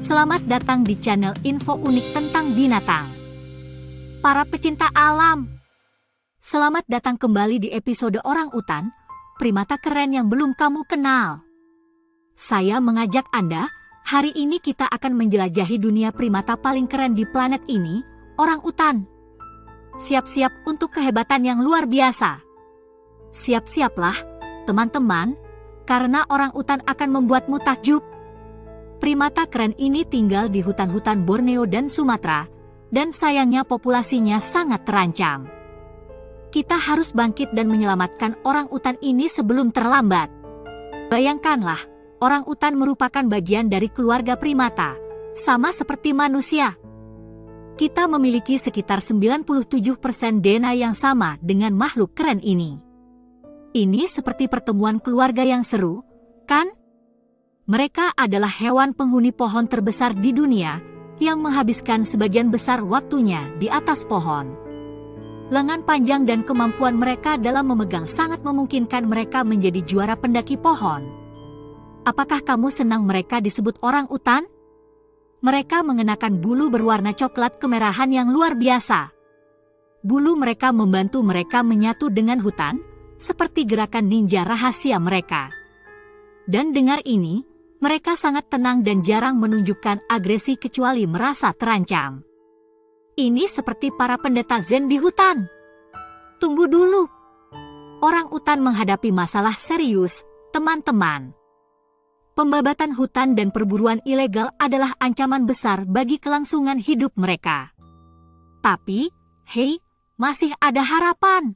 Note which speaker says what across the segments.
Speaker 1: Selamat datang di channel info unik tentang binatang. Para pecinta alam, selamat datang kembali di episode orang utan, primata keren yang belum kamu kenal. Saya mengajak Anda, hari ini kita akan menjelajahi dunia primata paling keren di planet ini, orang utan. Siap-siap untuk kehebatan yang luar biasa. Siap-siaplah, teman-teman, karena orang utan akan membuatmu takjub. Primata keren ini tinggal di hutan-hutan Borneo dan Sumatera, dan sayangnya populasinya sangat terancam. Kita harus bangkit dan menyelamatkan orang utan ini sebelum terlambat. Bayangkanlah, orang utan merupakan bagian dari keluarga primata, sama seperti manusia. Kita memiliki sekitar 97% DNA yang sama dengan makhluk keren ini. Ini seperti pertemuan keluarga yang seru, kan? Mereka adalah hewan penghuni pohon terbesar di dunia yang menghabiskan sebagian besar waktunya di atas pohon. Lengan panjang dan kemampuan mereka dalam memegang sangat memungkinkan mereka menjadi juara pendaki pohon. Apakah kamu senang mereka disebut orang utan? Mereka mengenakan bulu berwarna coklat kemerahan yang luar biasa. Bulu mereka membantu mereka menyatu dengan hutan, seperti gerakan ninja rahasia mereka. Dan dengar ini, mereka sangat tenang dan jarang menunjukkan agresi kecuali merasa terancam. Ini seperti para pendeta Zen di hutan. Tunggu dulu. Orang utan menghadapi masalah serius, teman-teman. Pembabatan hutan dan perburuan ilegal adalah ancaman besar bagi kelangsungan hidup mereka. Tapi, hei, masih ada harapan.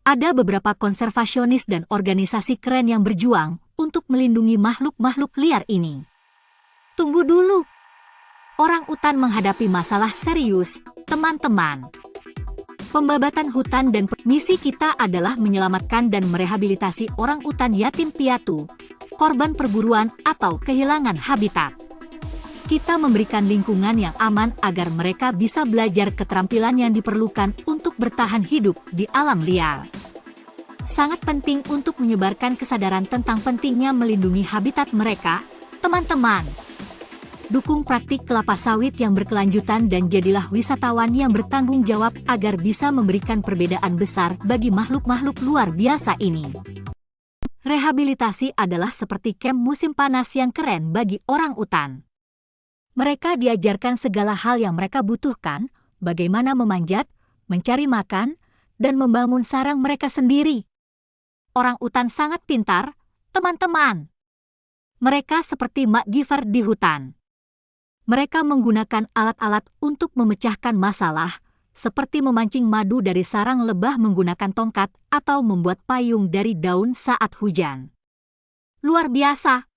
Speaker 1: Ada beberapa konservasionis dan organisasi keren yang berjuang untuk melindungi makhluk-makhluk liar ini. Tunggu dulu. Orang utan menghadapi masalah serius, teman-teman. Pembabatan hutan dan misi kita adalah menyelamatkan dan merehabilitasi orang utan yatim piatu, korban perburuan atau kehilangan habitat. Kita memberikan lingkungan yang aman agar mereka bisa belajar keterampilan yang diperlukan untuk bertahan hidup di alam liar. Sangat penting untuk menyebarkan kesadaran tentang pentingnya melindungi habitat mereka, teman-teman. Dukung praktik kelapa sawit yang berkelanjutan dan jadilah wisatawan yang bertanggung jawab agar bisa memberikan perbedaan besar bagi makhluk-makhluk luar biasa ini. Rehabilitasi adalah seperti kamp musim panas yang keren bagi orang utan. Mereka diajarkan segala hal yang mereka butuhkan, bagaimana memanjat, mencari makan, dan membangun sarang mereka sendiri. Orang utan sangat pintar, teman-teman. Mereka seperti MacGyver di hutan. Mereka menggunakan alat-alat untuk memecahkan masalah, seperti memancing madu dari sarang lebah menggunakan tongkat atau membuat payung dari daun saat hujan. Luar biasa.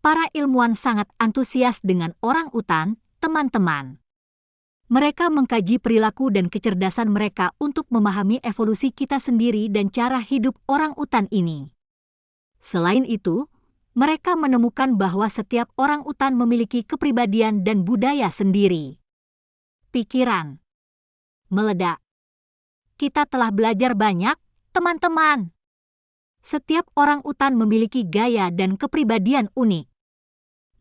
Speaker 1: Para ilmuwan sangat antusias dengan orang utan, teman-teman. Mereka mengkaji perilaku dan kecerdasan mereka untuk memahami evolusi kita sendiri dan cara hidup orang utan ini. Selain itu, mereka menemukan bahwa setiap orang utan memiliki kepribadian dan budaya sendiri. Pikiran meledak. Kita telah belajar banyak, teman-teman. Setiap orang utan memiliki gaya dan kepribadian unik.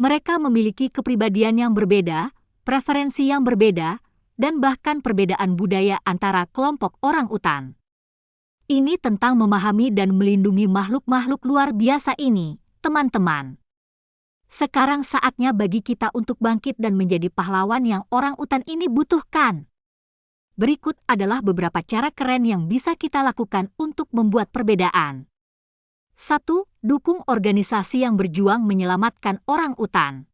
Speaker 1: Mereka memiliki kepribadian yang berbeda, preferensi yang berbeda, dan bahkan perbedaan budaya antara kelompok orang utan. Ini tentang memahami dan melindungi makhluk-makhluk luar biasa ini, teman-teman. Sekarang saatnya bagi kita untuk bangkit dan menjadi pahlawan yang orang utan ini butuhkan. Berikut adalah beberapa cara keren yang bisa kita lakukan untuk membuat perbedaan. 1. Dukung organisasi yang berjuang menyelamatkan orang utan.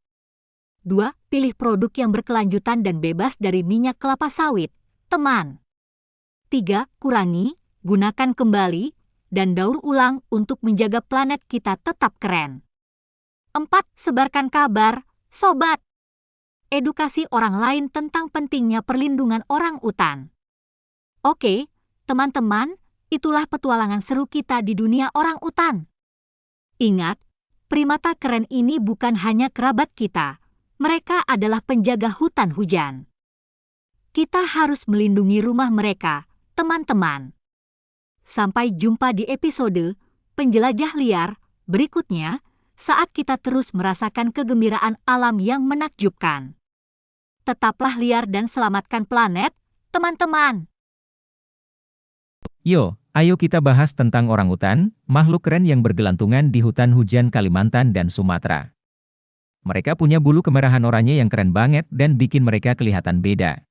Speaker 1: 2. Pilih produk yang berkelanjutan dan bebas dari minyak kelapa sawit, teman. 3. Kurangi, gunakan kembali, dan daur ulang untuk menjaga planet kita tetap keren. 4. Sebarkan kabar, sobat. Edukasi orang lain tentang pentingnya perlindungan orang utan. Oke, teman-teman, itulah petualangan seru kita di dunia orang utan. Ingat, primata keren ini bukan hanya kerabat kita. Mereka adalah penjaga hutan hujan. Kita harus melindungi rumah mereka, teman-teman. Sampai jumpa di episode Penjelajah Liar berikutnya. saat kita terus merasakan kegembiraan alam yang menakjubkan. Tetaplah liar dan selamatkan planet, teman-teman.
Speaker 2: Yo, ayo kita bahas tentang orangutan, makhluk keren yang bergelantungan di hutan hujan Kalimantan dan Sumatera. Mereka punya bulu kemerahan oranye yang keren banget dan bikin mereka kelihatan beda.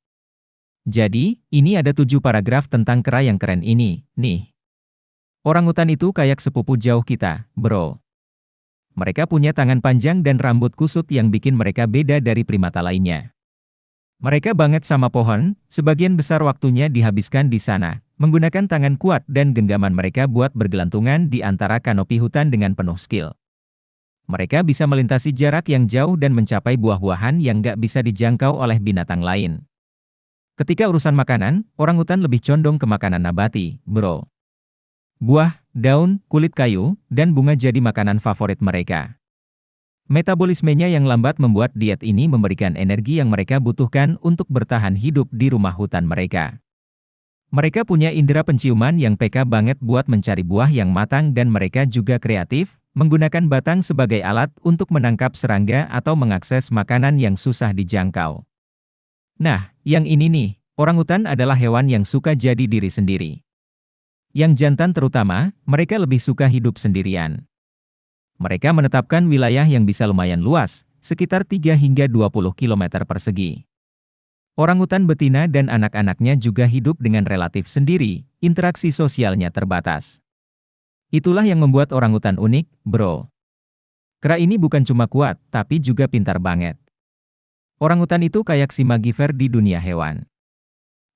Speaker 2: Jadi, ini ada 7 paragraf tentang kera yang keren ini, nih. Orangutan itu kayak sepupu jauh kita, bro. Mereka punya tangan panjang dan rambut kusut yang bikin mereka beda dari primata lainnya. Mereka banget sama pohon, sebagian besar waktunya dihabiskan di sana, menggunakan tangan kuat dan genggaman mereka buat bergelantungan di antara kanopi hutan dengan penuh skill. Mereka bisa melintasi jarak yang jauh dan mencapai buah-buahan yang gak bisa dijangkau oleh binatang lain. Ketika urusan makanan, orangutan lebih condong ke makanan nabati, bro. Buah, daun, kulit kayu, dan bunga jadi makanan favorit mereka. Metabolismenya yang lambat membuat diet ini memberikan energi yang mereka butuhkan untuk bertahan hidup di rumah hutan mereka. Mereka punya indera penciuman yang peka banget buat mencari buah yang matang dan mereka juga kreatif, menggunakan batang sebagai alat untuk menangkap serangga atau mengakses makanan yang susah dijangkau. Nah, yang ini nih, orangutan adalah hewan yang suka jadi diri sendiri. Yang jantan terutama, mereka lebih suka hidup sendirian. Mereka menetapkan wilayah yang bisa lumayan luas, sekitar 3 hingga 20 km persegi. Orangutan betina dan anak-anaknya juga hidup dengan relatif sendiri, interaksi sosialnya terbatas. Itulah yang membuat orangutan unik, bro. Kera ini bukan cuma kuat, tapi juga pintar banget. Orangutan itu kayak si magiver di dunia hewan.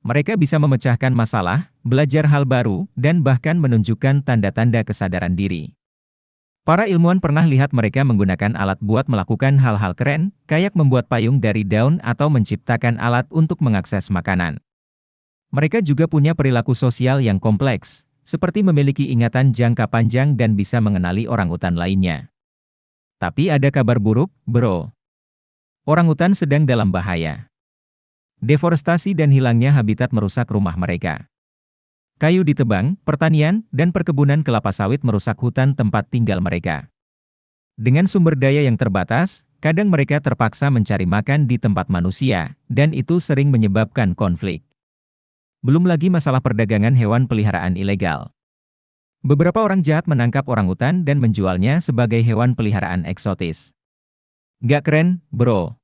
Speaker 2: Mereka bisa memecahkan masalah, belajar hal baru, dan bahkan menunjukkan tanda-tanda kesadaran diri. Para ilmuwan pernah lihat mereka menggunakan alat buat melakukan hal-hal keren, kayak membuat payung dari daun atau menciptakan alat untuk mengakses makanan. Mereka juga punya perilaku sosial yang kompleks, seperti memiliki ingatan jangka panjang dan bisa mengenali orangutan lainnya. Tapi ada kabar buruk, bro. Orangutan sedang dalam bahaya. Deforestasi dan hilangnya habitat merusak rumah mereka. Kayu ditebang, pertanian, dan perkebunan kelapa sawit merusak hutan tempat tinggal mereka. Dengan sumber daya yang terbatas, kadang mereka terpaksa mencari makan di tempat manusia, dan itu sering menyebabkan konflik. Belum lagi masalah perdagangan hewan peliharaan ilegal. Beberapa orang jahat menangkap orangutan dan menjualnya sebagai hewan peliharaan eksotis. Gak keren, bro?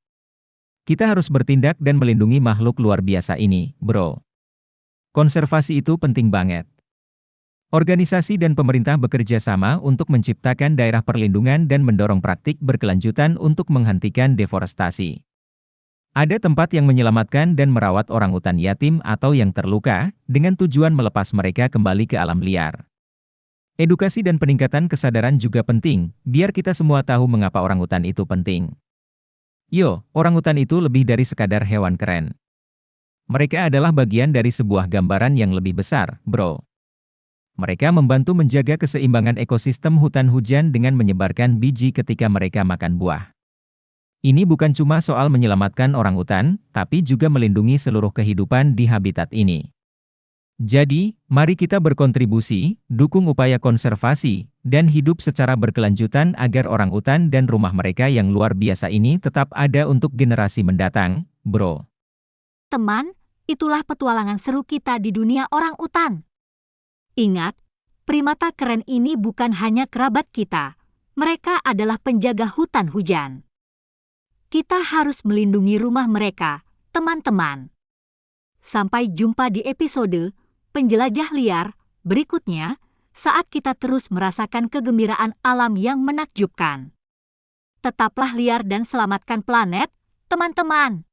Speaker 2: Kita harus bertindak dan melindungi makhluk luar biasa ini, bro. Konservasi itu penting banget. Organisasi dan pemerintah bekerja sama untuk menciptakan daerah perlindungan dan mendorong praktik berkelanjutan untuk menghentikan deforestasi. Ada tempat yang menyelamatkan dan merawat orangutan yatim atau yang terluka, dengan tujuan melepas mereka kembali ke alam liar. Edukasi dan peningkatan kesadaran juga penting, biar kita semua tahu mengapa orangutan itu penting. Yo, orangutan itu lebih dari sekadar hewan keren. Mereka adalah bagian dari sebuah gambaran yang lebih besar, bro. Mereka membantu menjaga keseimbangan ekosistem hutan hujan dengan menyebarkan biji ketika mereka makan buah. Ini bukan cuma soal menyelamatkan orangutan, tapi juga melindungi seluruh kehidupan di habitat ini. Jadi, mari kita berkontribusi, dukung upaya konservasi, dan hidup secara berkelanjutan agar orangutan dan rumah mereka yang luar biasa ini tetap ada untuk generasi mendatang, bro.
Speaker 1: Teman, itulah petualangan seru kita di dunia orangutan. Ingat, primata keren ini bukan hanya kerabat kita, mereka adalah penjaga hutan hujan. Kita harus melindungi rumah mereka, teman-teman. Sampai jumpa di episode Penjelajah Liar berikutnya, saat kita terus merasakan kegembiraan alam yang menakjubkan. Tetaplah liar dan selamatkan planet, teman-teman.